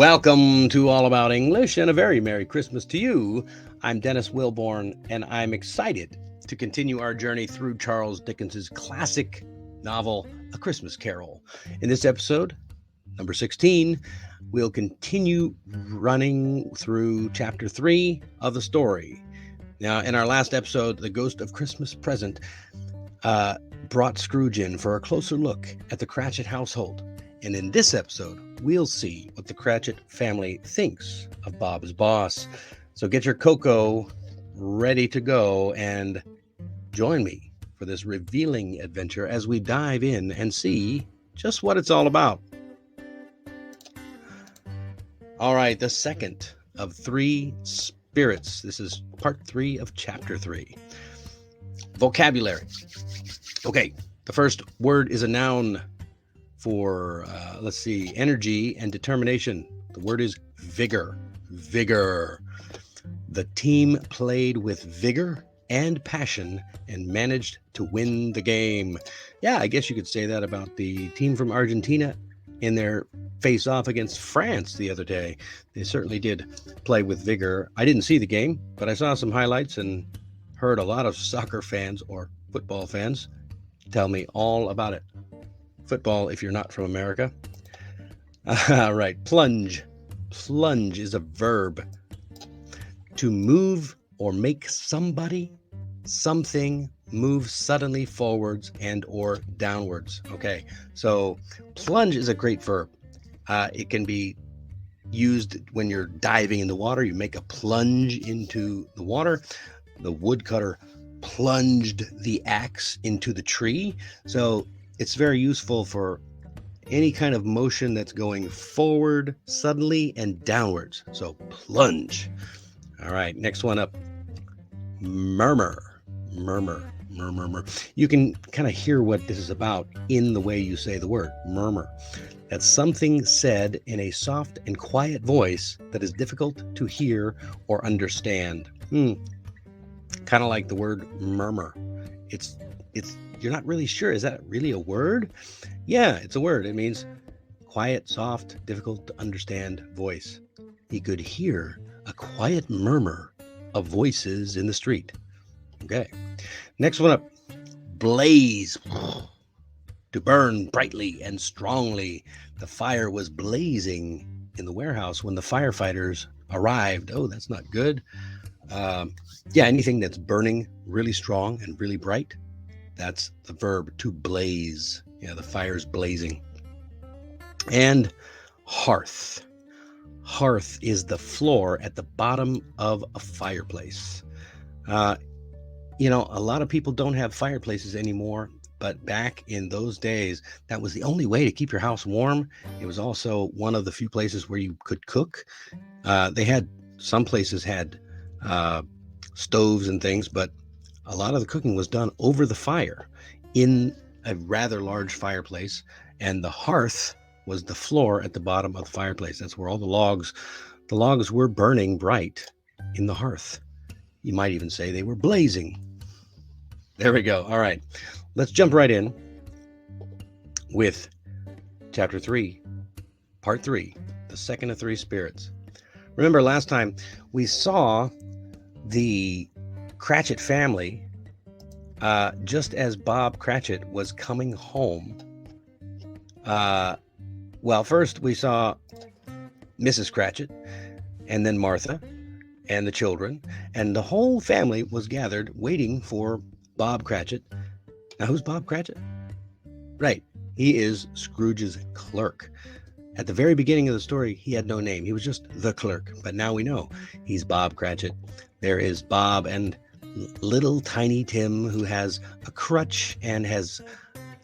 Welcome to All About English and a very Merry Christmas to you. I'm Dennis Wilborn and I'm excited to continue our journey through Charles Dickens's classic novel, A Christmas Carol. In this episode, number 16, we'll continue running through chapter 3 of the story. Now, in our last episode, The Ghost of Christmas Present brought Scrooge in for a closer look at the Cratchit household. And in this episode, we'll see what the Cratchit family thinks of Bob's boss. So get your cocoa ready to go and join me for this revealing adventure as we dive in and see just what it's all about. All right, the second of 3 spirits. This is part 3 of chapter 3. Vocabulary. Okay, the first word is a noun for, energy and determination. The word is vigor. Vigor. The team played with vigor and passion and managed to win the game. Yeah, I guess you could say that about the team from Argentina in their face-off against France the other day. They certainly did play with vigor. I didn't see the game, but I saw some highlights and heard a lot of soccer fans or football fans tell me all about it. Football, if you're not from America. All right, plunge. Plunge is a verb. To move or make somebody, something move suddenly forwards and or downwards. Okay, so plunge is a great verb. It can be used when you're diving in the water. You make a plunge into the water. The woodcutter plunged the axe into the tree. So it's very useful for any kind of motion that's going forward suddenly and downwards. So plunge. All right, next one up. Murmur. Murmur. Murmur. You can kind of hear what this is about in the way you say the word. Murmur. That's something said in a soft and quiet voice that is difficult to hear or understand. Kind of like the word murmur. It's you're not really sure. Is that really a word? Yeah, it's a word. It means quiet, soft, difficult to understand voice. He could hear a quiet murmur of voices in the street. Okay. Next one up. Blaze. To burn brightly and strongly. The fire was blazing in the warehouse when the firefighters arrived. Oh, that's not good. Anything that's burning really strong and really bright. That's the verb to blaze. Yeah, the fire's blazing. And hearth. Hearth is the floor at the bottom of a fireplace. A lot of people don't have fireplaces anymore, but back in those days, that was the only way to keep your house warm. It was also one of the few places where you could cook. Some places had stoves and things, but a lot of the cooking was done over the fire in a rather large fireplace, and the hearth was the floor at the bottom of the fireplace. That's where all the logs were burning bright in the hearth. You might even say they were blazing. There we go. All right, let's jump right in with chapter 3, part 3, the second of 3 spirits. Remember last time we saw the Cratchit family, just as Bob Cratchit was coming home. First we saw Mrs. Cratchit, and then Martha, and the children, and the whole family was gathered waiting for Bob Cratchit. Now, who's Bob Cratchit? Right, he is Scrooge's clerk. At the very beginning of the story, he had no name. He was just the clerk, but now we know he's Bob Cratchit. There is Bob and little tiny Tim, who has a crutch and has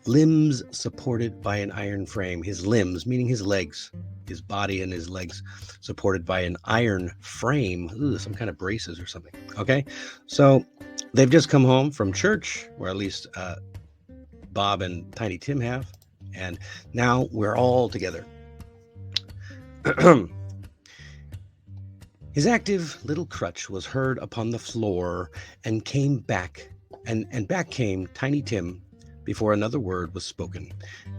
limbs supported by an iron frame. His limbs, meaning his legs, his body and his legs, supported by an iron frame. Some kind of braces or something. Okay, so they've just come home from church, or at least Bob and Tiny Tim have, and now we're all together. His active little crutch was heard upon the floor, and back came Tiny Tim before another word was spoken,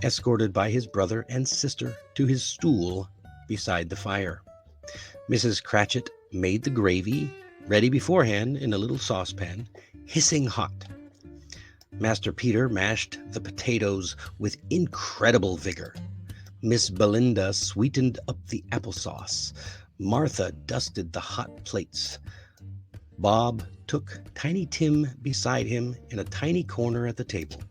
escorted by his brother and sister to his stool beside the fire. Mrs. Cratchit made the gravy, ready beforehand in a little saucepan, hissing hot. Master Peter mashed the potatoes with incredible vigor. Miss Belinda sweetened up the applesauce. Martha dusted the hot plates. Bob took Tiny Tim beside him in a tiny corner at the table.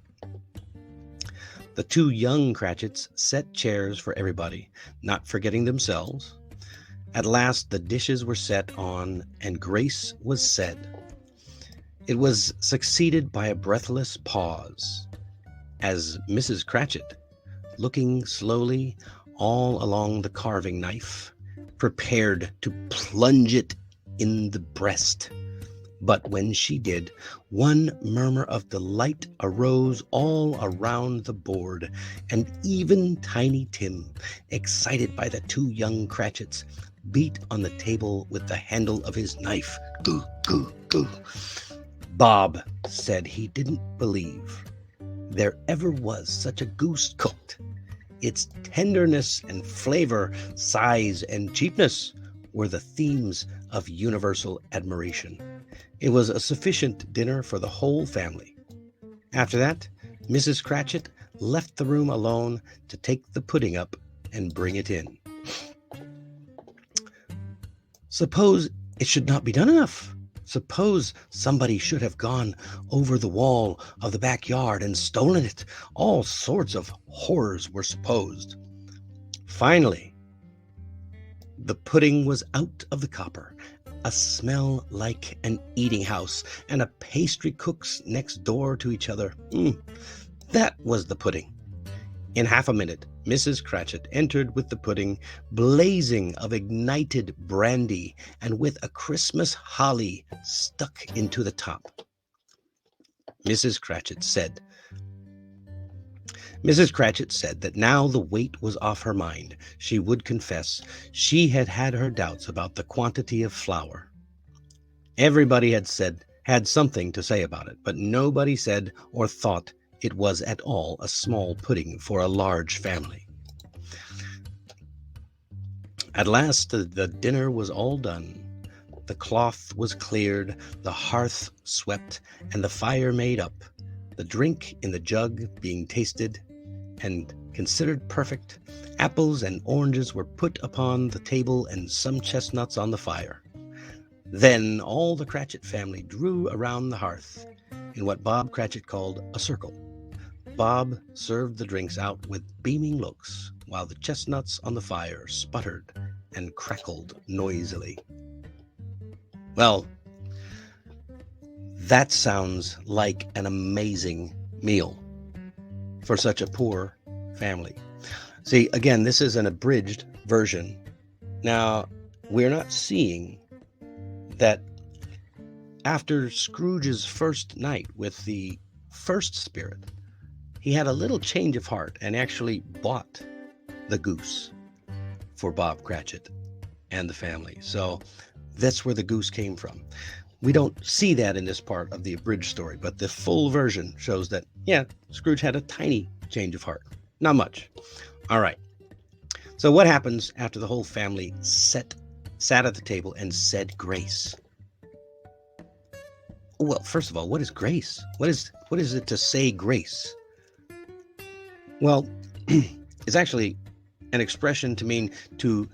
The two young Cratchits set chairs for everybody, not forgetting themselves. At last the dishes were set on, and grace was said. It was succeeded by a breathless pause, as Mrs. Cratchit, looking slowly all along the carving knife, prepared to plunge it in the breast. But when she did, one murmur of delight arose all around the board, and even Tiny Tim, excited by the two young Cratchits, beat on the table with the handle of his knife. Goo, goo, goo. Bob said he didn't believe there ever was such a goose cooked. Its tenderness and flavor, size and cheapness were the themes of universal admiration. It was a sufficient dinner for the whole family. After that, Mrs. Cratchit left the room alone to take the pudding up and bring it in. Suppose it should not be done enough. Suppose somebody should have gone over the wall of the backyard and stolen it. All sorts of horrors were supposed. Finally, the pudding was out of the copper, a smell like an eating house, and a pastry cook's next door to each other. That was the pudding. In half a minute, Mrs. Cratchit entered with the pudding, blazing of ignited brandy and with a Christmas holly stuck into the top. Mrs. Cratchit said that now the weight was off her mind. She would confess she had had her doubts about the quantity of flour. Everybody had something to say about it, but nobody said or thought it was at all a small pudding for a large family. At last the dinner was all done. The cloth was cleared, the hearth swept, and the fire made up, the drink in the jug being tasted and considered perfect. Apples and oranges were put upon the table and some chestnuts on the fire. Then all the Cratchit family drew around the hearth in what Bob Cratchit called a circle. Bob served the drinks out with beaming looks, while the chestnuts on the fire sputtered and crackled noisily. Well, that sounds like an amazing meal for such a poor family. See, again, this is an abridged version. Now, we're not seeing that after Scrooge's first night with the first spirit, he had a little change of heart and actually bought the goose for Bob Cratchit and the family. So that's where the goose came from. We don't see that in this part of the abridged story, but the full version shows that, yeah, Scrooge had a tiny change of heart. Not much. All right. So what happens after the whole family sat at the table and said grace? Well, first of all, what is grace? What is it to say grace? Well, it's actually an expression to mean to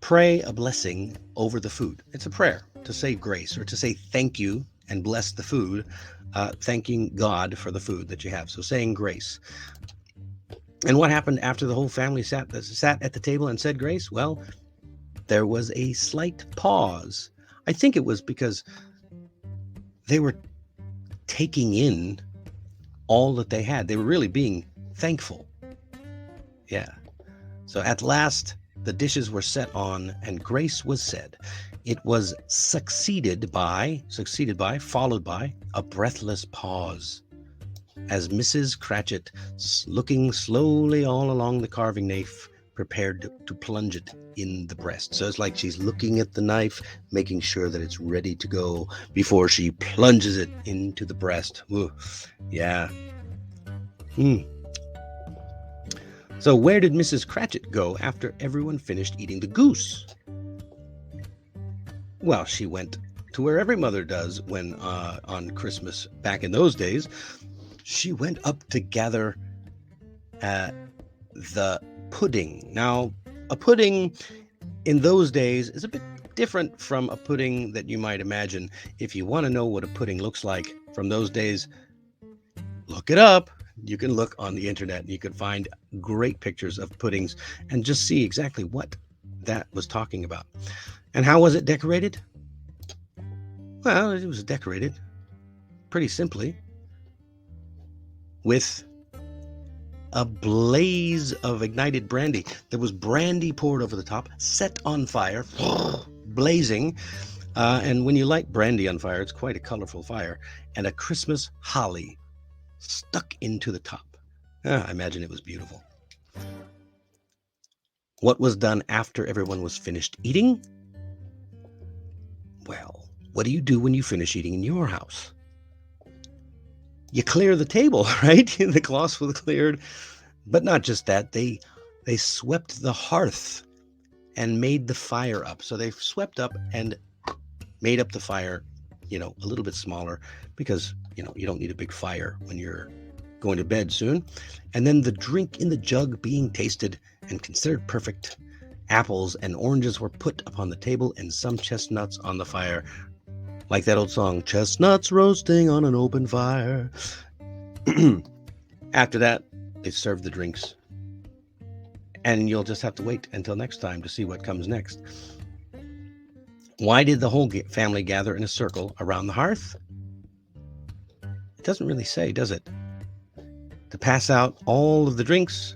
pray a blessing over the food. It's a prayer to say grace or to say thank you and bless the food, thanking God for the food that you have. So saying grace. And what happened after the whole family sat at the table and said grace? Well, there was a slight pause. I think it was because they were taking in all that they had. They were really being thankful. Yeah. So at last, the dishes were set on and grace was said. It was followed by a breathless pause, as Mrs. Cratchit, looking slowly all along the carving knife, prepared to plunge it in the breast. So it's like she's looking at the knife, making sure that it's ready to go before she plunges it into the breast. Ooh, yeah. So where did Mrs. Cratchit go after everyone finished eating the goose? Well, she went to where every mother does when on Christmas back in those days. She went up to gather the pudding. Now, a pudding in those days is a bit different from a pudding that you might imagine. If you want to know what a pudding looks like from those days, look it up. You can look on the internet and you can find great pictures of puddings and just see exactly what that was talking about. And how was it decorated? Well, it was decorated pretty simply with a blaze of ignited brandy. There was brandy poured over the top, set on fire, blazing. And when you light brandy on fire, it's quite a colorful fire. And a Christmas holly stuck into the top. I imagine it was beautiful. What was done after everyone was finished eating? Well, what do you do when you finish eating in your house? You clear the table, right? The cloths were cleared. But not just that, they swept the hearth and made the fire up. So they swept up and made up the fire, a little bit smaller because, you don't need a big fire when you're going to bed soon. And then the drink in the jug being tasted and considered perfect. Apples and oranges were put upon the table and some chestnuts on the fire. Like that old song, chestnuts roasting on an open fire. After that, they served the drinks. And you'll just have to wait until next time to see what comes next. Why did the whole family gather in a circle around the hearth? It doesn't really say, does it? To pass out all of the drinks?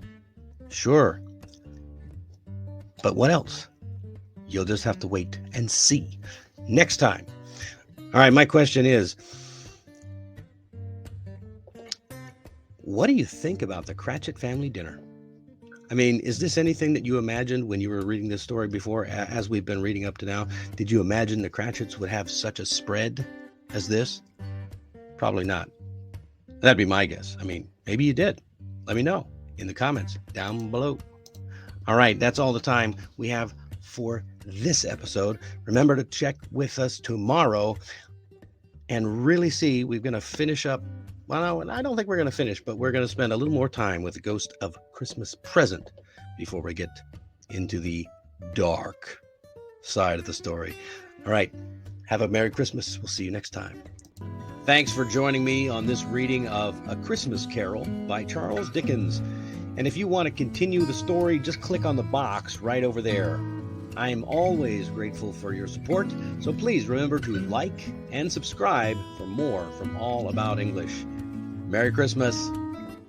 Sure. But what else? You'll just have to wait and see next time. All right, my question is, what do you think about the Cratchit family dinner? I mean, is this anything that you imagined when you were reading this story before, as we've been reading up to now? Did you imagine the Cratchits would have such a spread as this? Probably not. That'd be my guess. I mean, maybe you did. Let me know in the comments down below. All right, that's all the time we have for this episode. Remember to check with us tomorrow and really see. We're going to finish up. Well, I don't think we're going to finish, but we're going to spend a little more time with the Ghost of Christmas Present before we get into the dark side of the story. All right, have a Merry Christmas. We'll see you next time. Thanks for joining me on this reading of A Christmas Carol by Charles Dickens. And if you want to continue the story, just click on the box right over there. I am always grateful for your support, so please remember to like and subscribe for more from All About English. Merry Christmas.